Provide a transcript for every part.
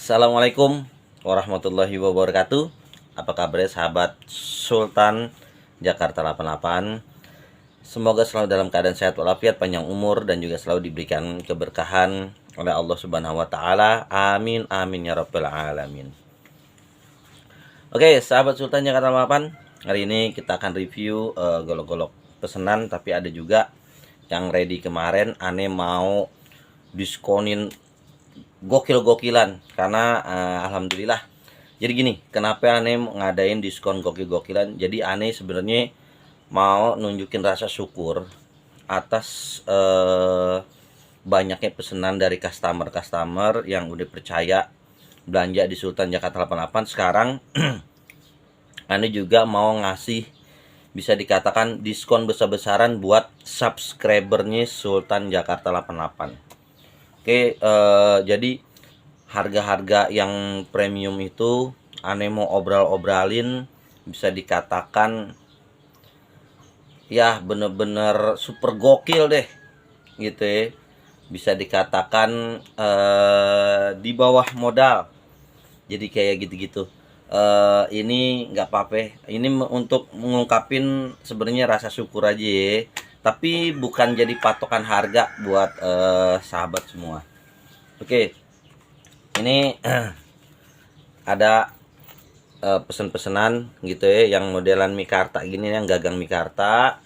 Assalamualaikum warahmatullahi wabarakatuh. Apa kabar sahabat Sultan Jakarta 88? Semoga selalu dalam keadaan sehat walafiat, panjang umur, dan juga selalu diberikan keberkahan oleh Allah Subhanahu wa taala. Amin amin ya rabbal alamin. Oke, sahabat Sultan Jakarta 88, hari ini kita akan review golok-golok pesanan, tapi ada juga yang ready kemarin. Aneh mau diskonin gokil-gokilan karena alhamdulillah. Jadi gini, kenapa aneh ngadain diskon gokil-gokilan? Jadi aneh sebenarnya mau nunjukin rasa syukur atas banyaknya pesanan dari customer yang udah percaya belanja di Sultan Jakarta 88. Sekarang aneh juga mau ngasih, bisa dikatakan diskon besar-besaran buat subscribernya Sultan Jakarta 88. Oke, jadi harga-harga yang premium itu aneh mau obral-obralin, bisa dikatakan ya bener-bener super gokil deh gitu ya. Bisa dikatakan di bawah modal. Jadi kayak gitu-gitu. Ini nggak apa-apa. Ini untuk mengungkapin sebenarnya rasa syukur aja ya. Tapi bukan jadi patokan harga buat sahabat semua. Oke, ini ada pesen-pesenan gitu ya, yang modelan mikarta gini, yang gagang mikarta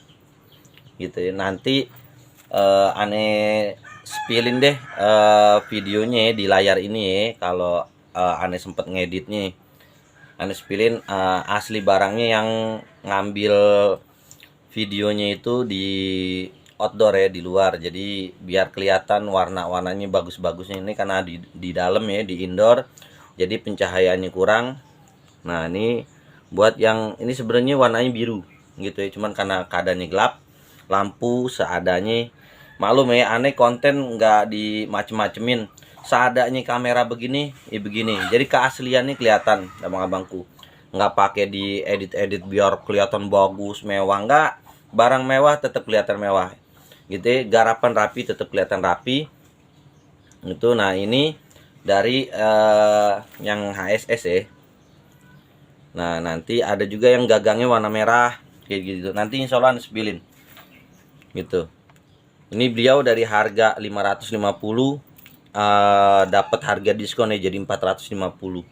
gitu ya. Nanti aneh spillin deh videonya di layar ini ya. Kalau aneh sempet ngeditnya, aneh spillin asli barangnya yang ngambil videonya itu di outdoor ya, di luar. Jadi biar kelihatan warna-warnanya bagus-bagusnya. Ini karena di dalam ya, di indoor, jadi pencahayaannya kurang. Nah ini buat yang ini sebenarnya warnanya biru gitu ya, cuman karena keadaannya gelap, lampu seadanya. Maklum ya, aneh konten nggak dimacem-macemin, seadanya kamera begini ya begini. Jadi keasliannya kelihatan abang-abangku, nggak pakai di edit biar kelihatan bagus mewah. Nggak, barang mewah tetap kelihatan mewah gitu ya, garapan rapi tetap kelihatan rapi itu. Nah ini dari yang HSS ya. Nah nanti ada juga yang gagangnya warna merah kayak gitu, nanti insya Allah spillin gitu. Ini beliau dari harga 550 dapat harga diskon ya, jadi 450.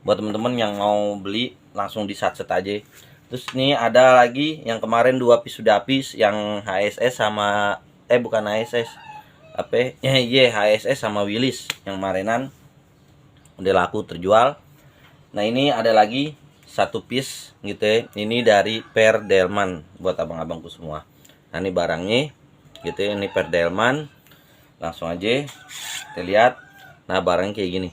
Buat teman-teman yang mau beli langsung di satset aja. Terus ini ada lagi yang kemarin 2 piece sudah habis, yang HSS sama bukan HSS, apa ya, HSS sama Willis yang kemarinan udah laku terjual. Nah ini ada lagi 1 piece gitu ya, ini dari Perdelman buat abang-abangku semua. Nah ini barangnya gitu ya, ini Perdelman, langsung aja kita lihat. Nah barangnya kayak gini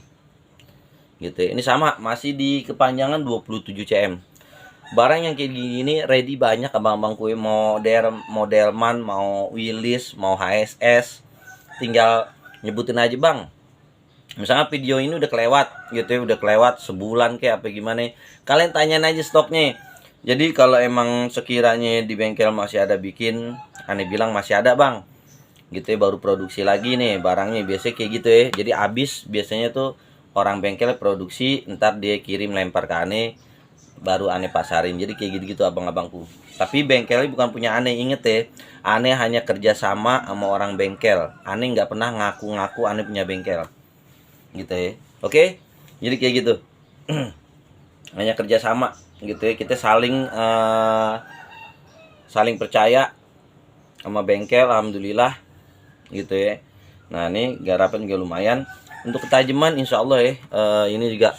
gitu ya. Ini sama masih di kepanjangan 27 cm. Barang yang kayak gini ready banyak abang-abang kue, mau Modelman, mau Willis, mau HSS, tinggal nyebutin aja bang. Misalnya video ini udah kelewat gitu ya, udah kelewat sebulan kayak apa gimana, kalian tanyain aja stoknya. Jadi kalau emang sekiranya di bengkel masih ada bikin, aneh bilang masih ada bang gitu ya, baru produksi lagi nih barangnya, biasanya kayak gitu ya. Jadi habis biasanya tuh orang bengkel produksi, ntar dia kirim lempar ke aneh, baru aneh pasarin. Jadi kayak gitu-gitu abang-abangku. Tapi bengkelnya bukan punya aneh, inget ya, aneh hanya kerjasama sama orang bengkel. Aneh nggak pernah ngaku-ngaku aneh punya bengkel gitu ya. Oke, jadi kayak gitu. Hanya kerjasama gitu ya, kita saling percaya sama bengkel, alhamdulillah gitu ya. Nah ini garapan juga lumayan. Untuk ketajaman insya Allah ya, ini juga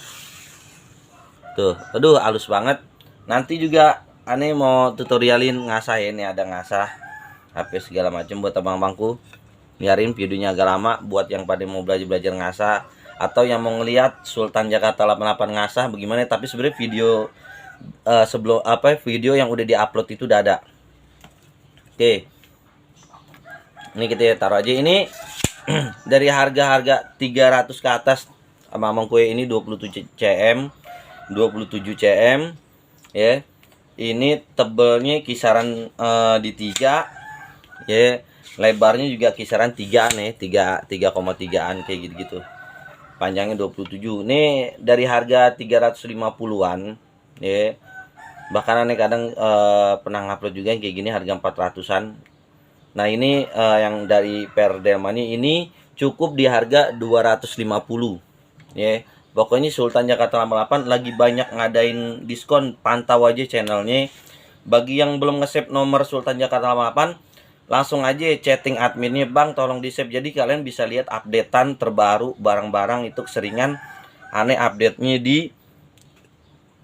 tuh, aduh halus banget. Nanti juga aneh mau tutorialin ngasah ya, ini ada ngasah HP segala macam buat abang-abangku. Biarin videonya agak lama buat yang pada mau belajar ngasah, atau yang mau ngeliat Sultan Jakarta 88 ngasah bagaimana. Tapi sebenarnya video sebelum video yang udah diupload itu udah ada. Oke, ini kita taruh aja. Ini dari harga 300 ke atas abang-abang kue. Ini 27 cm ya. Ini tebelnya kisaran di 3 ya. Lebarnya juga kisaran 3 nih, 3,3an kayak gitu-gitu. panjangnya 27. Ini dari harga 350-an ya. Bahkan aneh kadang pernah ngupload juga yang kayak gini harga 400-an. Nah, ini yang dari Perdermani ini cukup di harga 250 ya. Pokoknya Sultan Jakarta 88 lagi banyak ngadain diskon, pantau aja channelnya. Bagi yang belum nge-save nomor Sultan Jakarta 88, langsung aja chatting adminnya, Bang tolong di-save, jadi kalian bisa lihat updatean terbaru barang-barang itu keseringan aneh update-nya di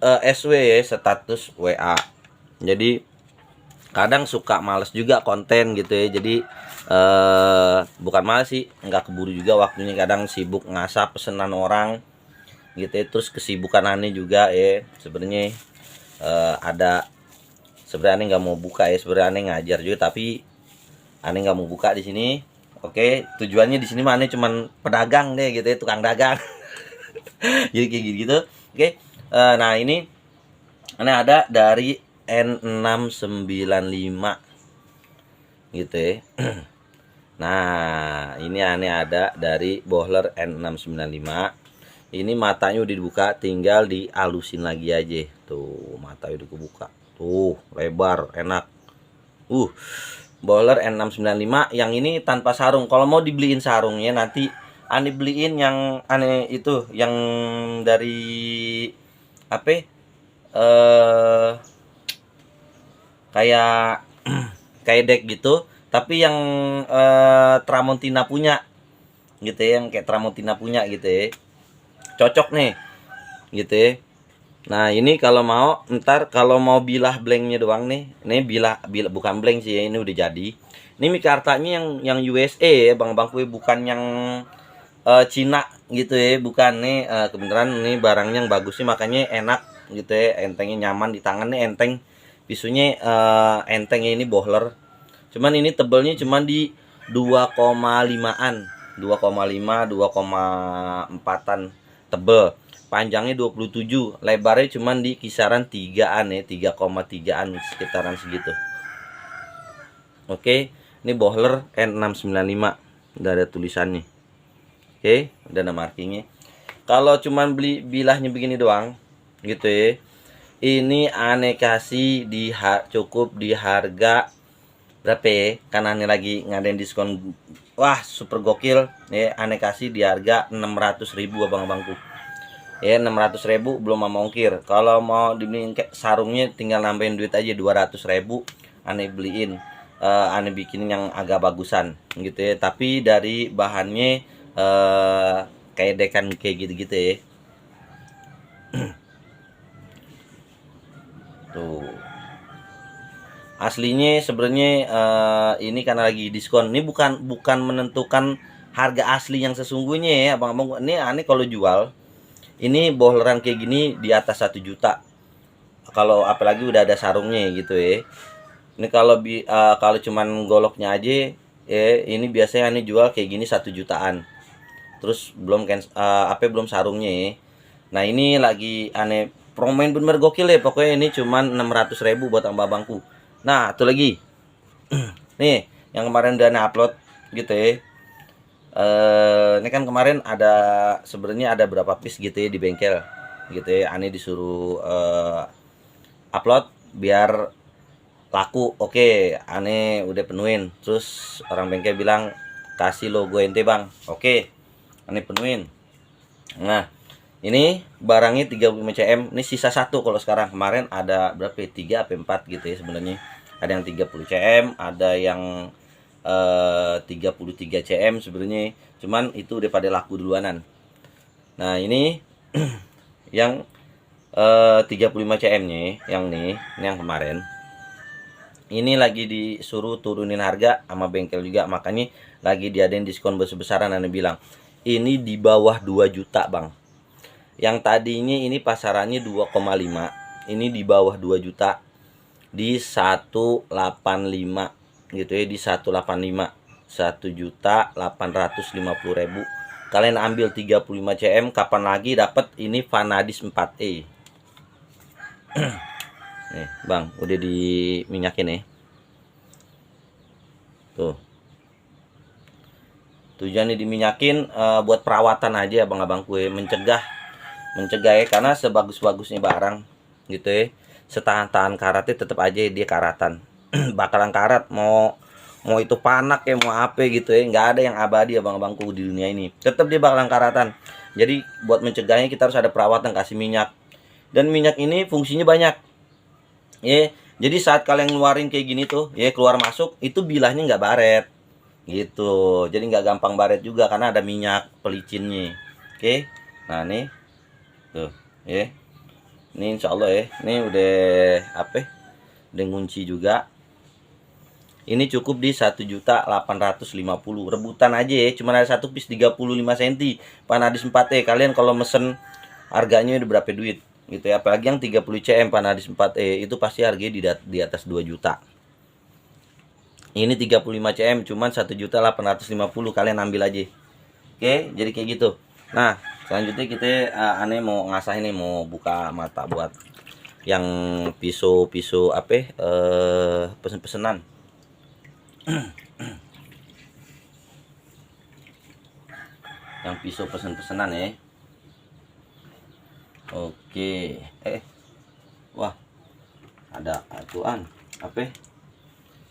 SW ya, status WA. Jadi kadang suka males juga konten gitu ya. Jadi bukan males sih, nggak keburu juga waktunya, kadang sibuk ngasah pesanan orang gitu ya. Terus kesibukan aneh juga ya sebenarnya ada, sebenarnya aneh nggak mau buka ya, sebenarnya aneh ngajar juga tapi aneh nggak mau buka di sini. Oke, tujuannya di sini mah aneh cuman pedagang deh gitu ya, tukang dagang. Jadi kayak gitu. Oke, nah ini aneh ada dari N695 gitu ya. Nah, ini aneh ada dari Bohler N695. Ini matanya udah dibuka, tinggal dialusin lagi aja. Tuh, mata udah kebuka. Tuh, lebar, enak. Bohler N695 yang ini tanpa sarung. Kalau mau dibeliin sarungnya nanti aneh beliin yang aneh itu yang dari apa? Kayak kayak deck gitu, tapi yang Tramontina punya gitu ya, yang kayak Tramontina punya gitu ya. Cocok nih gitu ya. Nah, ini kalau mau ntar kalau mau bilah blanknya doang nih. Ini bilah bukan blank sih ya, ini udah jadi. Ini mikartanya yang USA ya, Bang Kue, bukan yang Cina gitu ya, bukan nih kebenaran ini barangnya yang bagus sih, makanya enak gitu ya, entengnya nyaman di tangan nih, enteng. Pisunya entengnya ini Bohler. Cuman ini tebelnya cuman di 2,5-an. 2,5 2,4-an tebel. Panjangnya 27, lebarnya cuman di kisaran 3-an ya, 3,3-an sekitaran segitu. Oke, ini Bohler N695. Udah ada tulisannya. Oke, udah ada markingnya. Kalau cuman beli bilahnya begini doang gitu ya, ini aneh kasih cukup di harga berapa ya? Karena ini lagi ngadain diskon, wah super gokil ya. Aneh kasih di harga 600.000 abang-abangku ya, 600.000 belum sama ongkir. Kalau mau dibeliin kayak sarungnya tinggal nambahin duit aja 200.000, aneh beliin. Aneh bikin yang agak bagusan gitu ya, tapi dari bahannya kayak dekan kayak gitu-gitu ya. Tuh, aslinya sebenarnya ini karena lagi diskon. Ini bukan menentukan harga asli yang sesungguhnya ya, abang-abang. Ini aneh kalau jual ini bohleran kayak gini di atas 1 juta. Kalau apalagi udah ada sarungnya gitu ya. Ini kalau cuman goloknya aja ya, ini biasanya aneh jual kayak gini 1 jutaan. Terus belum sarungnya ya. Nah, ini lagi aneh promoin bener gokil ya. Pokoknya ini cuman 600.000 buat abang-abangku. Nah, itu lagi. Nih, yang kemarin udah aneh upload gitu ya. Ini kan kemarin sebenarnya ada berapa piece gitu ya di bengkel gitu ya. Aneh disuruh upload biar laku. Oke, aneh udah penuhin. Terus orang bengkel bilang kasih logo ente, Bang. Oke, aneh penuhin. Nah, ini barangnya 35 cm. Ini sisa 1 kalau sekarang. Kemarin ada berapa ya? 3 atau 4 gitu ya sebenarnya. Ada yang 30 cm, ada yang 33 cm sebenarnya. Cuman itu udah pada laku duluanan. Nah, ini yang 35 cm nya yang ini yang kemarin. Ini lagi disuruh turunin harga sama bengkel juga, makanya lagi diadain diskon besar-besaran. Anda bilang ini di bawah 2 juta, Bang. Yang tadinya ini pasarannya 2,5, ini di bawah 2 juta, di 185 gitu ya, di 185, 1.850.000. Kalian ambil 35 cm, kapan lagi dapat ini Vanadis 4E. Nih, Bang, udah diminyakin nih. Tuh. Tujuannya diminyakin buat perawatan aja abang-abangku ya, mencegah ya, karena sebagus-bagusnya barang gitu ya, setahan-tahan karatnya tetap aja dia karatan. Bakalan karat, mau itu panak ya, mau apa gitu ya, nggak ada yang abadi abang-abangku di dunia ini, tetap dia bakalan karatan. Jadi buat mencegahnya kita harus ada perawatan, kasih minyak, dan minyak ini fungsinya banyak ya. Jadi saat kalian ngeluarin kayak gini tuh ya, keluar masuk itu bilahnya nggak baret gitu, jadi nggak gampang baret juga karena ada minyak pelicinnya. Oke, nah nih tuh ya, ini insya Allah ya, ini udah apa, udah ngunci juga. Ini cukup di 1.850.000, rebutan aja ya, cuma ada satu piece 35 cm Panadis 4E. Kalian kalau mesen harganya udah berapa duit gitu ya, apalagi yang 30 cm Panadis 4E itu pasti harganya di atas 2 juta. Ini 35 cm cuman 1.850.000, kalian ambil aja. Oke, jadi kayak gitu. Nah, selanjutnya kita aneh mau ngasah ini, mau buka mata buat yang pisau apa pesen-pesenan. Yang pisau pesen-pesenan ya. Oke. Wah, ada atuan apa,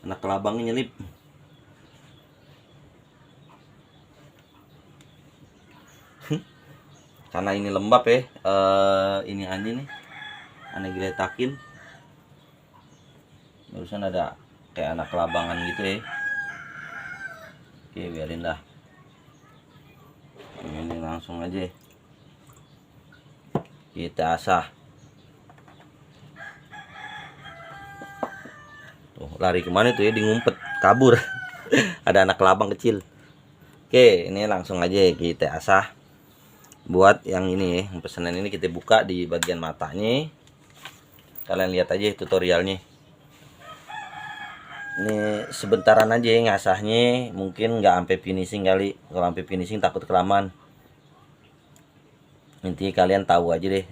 anak kelabangnya nyelip. Karena ini lembab ya, ini aneh nih, aneh geletakin barusan ada kayak anak kelabangan gitu ya. Oke, biarin dah, ini langsung aja kita asah. Tuh, lari kemana tuh ya, di ngumpet kabur. Ada anak kelabang kecil. Oke, ini langsung aja kita asah. Buat yang ini ya, pesanan ini kita buka di bagian matanya. Kalian lihat aja tutorialnya. Ini sebentaran aja ya ngasahnya, mungkin nggak sampai finishing kali. Kalau sampai finishing takut kelamaan. Intinya kalian tahu aja deh,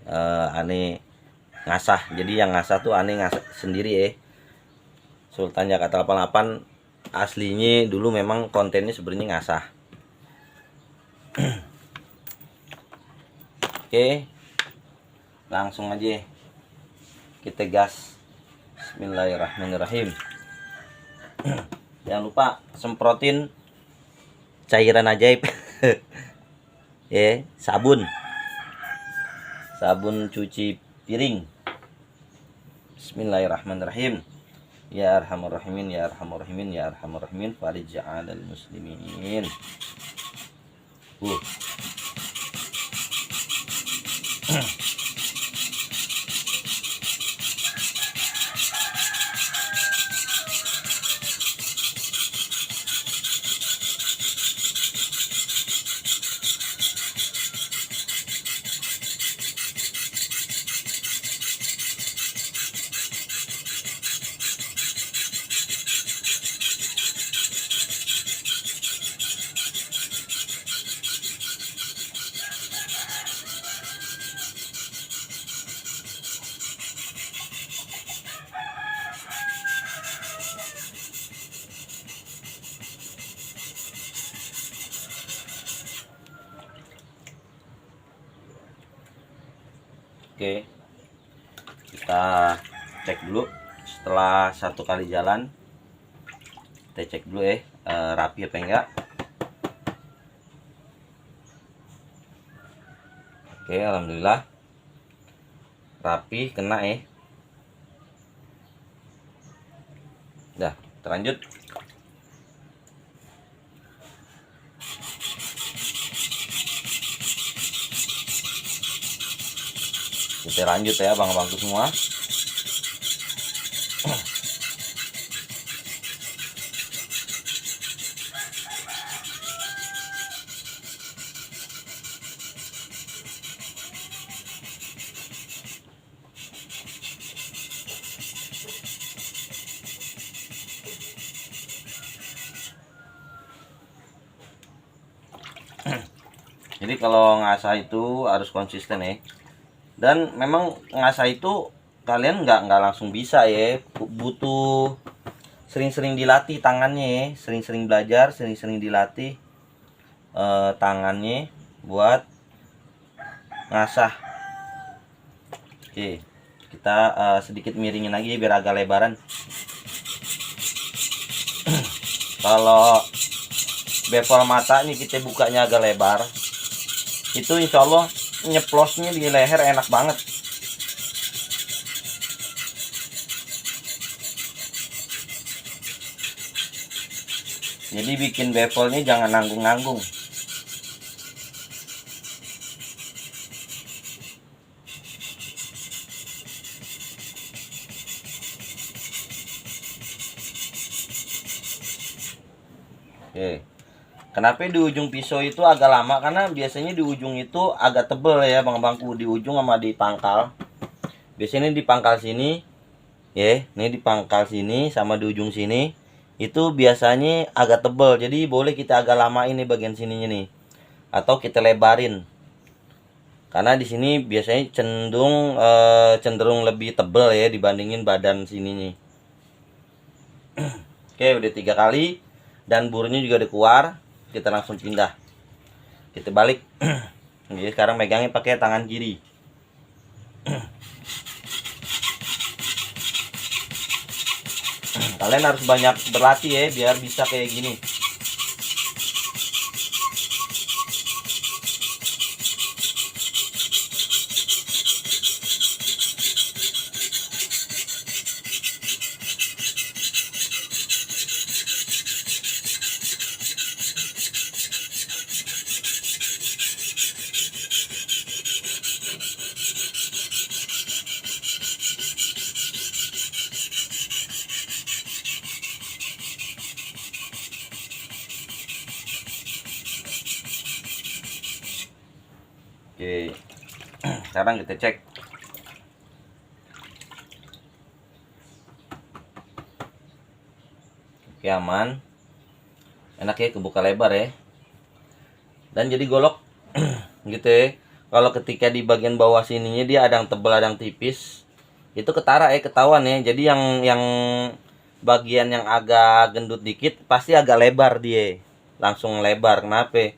aneh ngasah. Jadi yang ngasah tuh aneh ngasah sendiri ya. Sultan Jakarta 88 aslinya dulu memang kontennya sebenarnya ngasah. Oke, langsung aja kita gas. Bismillahirrahmanirrahim. Jangan lupa semprotin cairan ajaib. Ya, sabun cuci piring. Bismillahirrahmanirrahim. Ya arhamar rahimin, ya arhamar rahimin, ya arhamar rahimin, farij 'alal muslimin. Oke, kita cek dulu. Setelah satu kali jalan kita cek dulu ya, rapi apa enggak. Oke, alhamdulillah rapi, kena ya. Udah, terlanjut. Kita lanjut ya bang-bangku semua. Jadi kalau ngasah itu harus konsisten ya. Dan memang ngasah itu kalian nggak langsung bisa ya, butuh sering-sering dilatih tangannya ya, sering-sering belajar, sering-sering dilatih. tangannya buat ngasah. Oke, kita sedikit miringin lagi biar agak lebaran. Kalau bevel mata nih kita bukanya agak lebar, itu insya Allah nyeplosnya di leher enak banget. Jadi bikin bevelnya jangan nanggung-nanggung. Oke. Kenapa di ujung pisau itu agak lama? Karena biasanya di ujung itu agak tebel ya Bang Bangku, di ujung sama di pangkal. Biasanya di pangkal sini, ya, ini di pangkal sini sama di ujung sini itu biasanya agak tebel. Jadi boleh kita agak lama ini bagian sininya nih, atau kita lebarin. Karena di sini biasanya cenderung lebih tebel ya dibandingin badan sininya. Oke, udah 3 kali dan burnya juga udah keluar. Kita langsung pindah, kita balik. Jadi sekarang megangnya pakai tangan kiri. Kalian harus banyak berlatih ya biar bisa kayak gini. Oke, sekarang kita cek. Oke, aman. Enak ya, kebuka lebar ya. Dan jadi golok gitu ya. Kalau ketika di bagian bawah sininya dia ada yang tebal, ada yang tipis, itu ketara ya, ketahuan ya. Jadi yang bagian yang agak gendut dikit pasti agak lebar dia. Langsung lebar. Kenapa?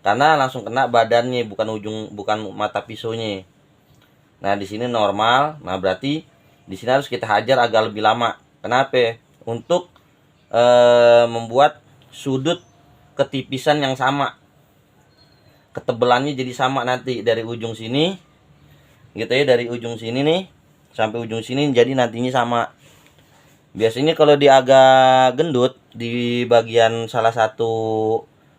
Karena langsung kena badannya, bukan mata pisaunya. Nah, di sini normal. Nah, berarti di sini harus kita hajar agak lebih lama. Kenapa? Untuk membuat sudut ketipisan yang sama. Ketebelannya jadi sama nanti dari ujung sini. Gitu ya, dari ujung sini nih sampai ujung sini jadi nantinya sama. Biasanya kalau dia agak gendut di bagian salah satu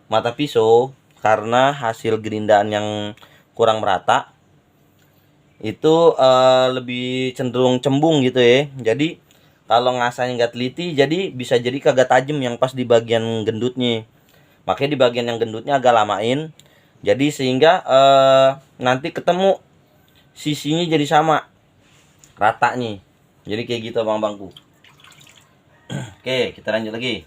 mata pisau, karena hasil gerindaan yang kurang merata, itu lebih cenderung cembung gitu ya. Jadi kalau ngasahnya nggak teliti, jadi bisa jadi kagak tajam yang pas di bagian gendutnya. Makanya di bagian yang gendutnya agak lamain, jadi sehingga nanti ketemu sisinya jadi sama ratanya. Jadi kayak gitu Bang Bangku. Oke, kita lanjut lagi.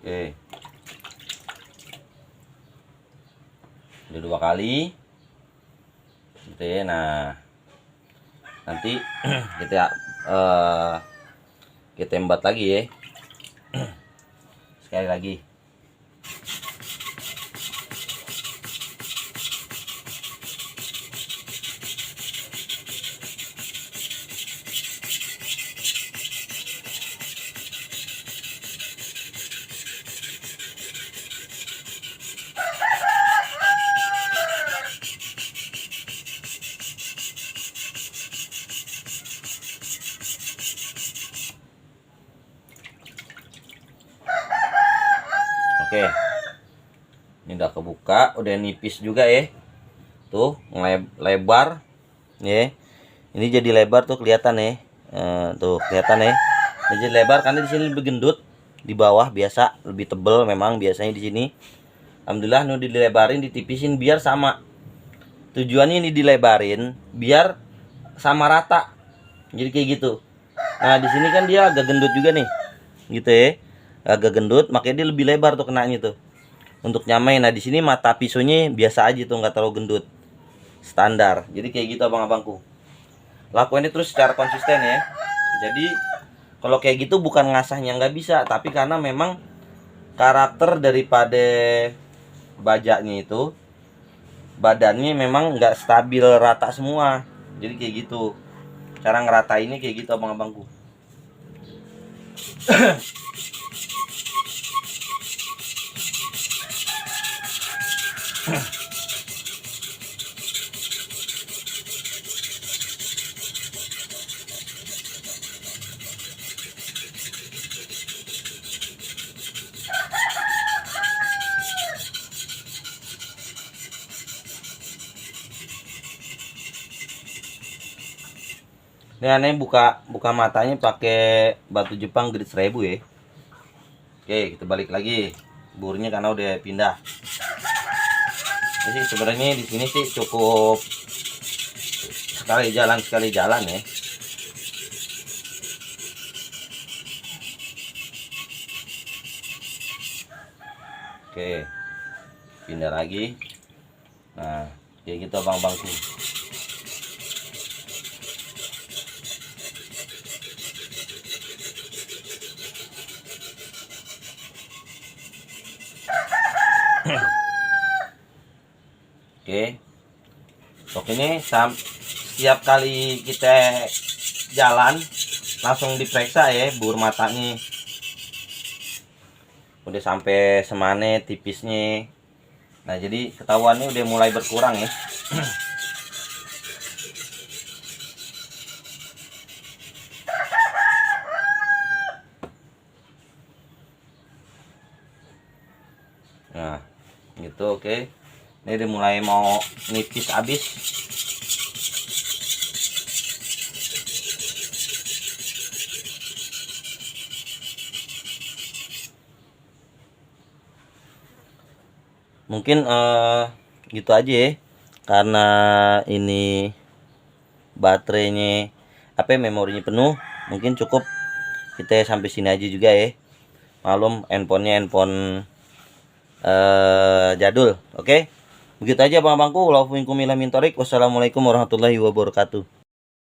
Oke, udah 2 kali gitu ya. Nah, nanti kita embat lagi ya, sekali lagi. Oke, ini udah kebuka, udah nipis juga ya. Tuh lebar ya. Ini jadi lebar tuh kelihatan ya. Tuh kelihatan ya. Ini jadi lebar karena di sini lebih gendut. di bawah biasa lebih tebel memang biasanya di sini. Alhamdulillah nu dilebarin ditipisin biar sama. Tujuannya ini dilebarin biar sama rata. Jadi kayak gitu. Nah, di sini kan dia agak gendut juga nih. Gitu ya. Agak gendut, makanya dia lebih lebar tuh kenanya tuh. Untuk nyamain. Nah, di sini mata pisaunya biasa aja tuh, nggak terlalu gendut. Standar. Jadi kayak gitu abang-abangku. Lakuin ini terus secara konsisten ya. Jadi kalau kayak gitu bukan ngasahnya nggak bisa, tapi karena memang karakter daripada bajaknya itu badannya memang nggak stabil rata semua. Jadi kayak gitu. Cara ngeratainnya kayak gitu abang-abangku. Ini aneh buka matanya pakai batu Jepang grit 1000 ya. Oke, kita balik lagi. Burnya karena udah pindah. Ini sih sebenarnya di sini sih cukup sekali jalan ya. Oke. Pindah lagi. Nah, kayak gitu abang-abangku. Oke. Untuk ini setiap kali kita jalan langsung diperiksa ya bur matanya. Udah sampai semane tipisnya. Nah, jadi ketahuannya udah mulai berkurang ya. Nah, gitu oke. Ini udah mulai mau nipis habis. Mungkin gitu aja ya. Karena ini baterainya memorinya penuh, mungkin cukup kita sampai sini aja juga ya. Malum handphonenya handphone jadul. Oke. Begitu aja bang-bangku. Wassalamualaikum warahmatullahi wabarakatuh.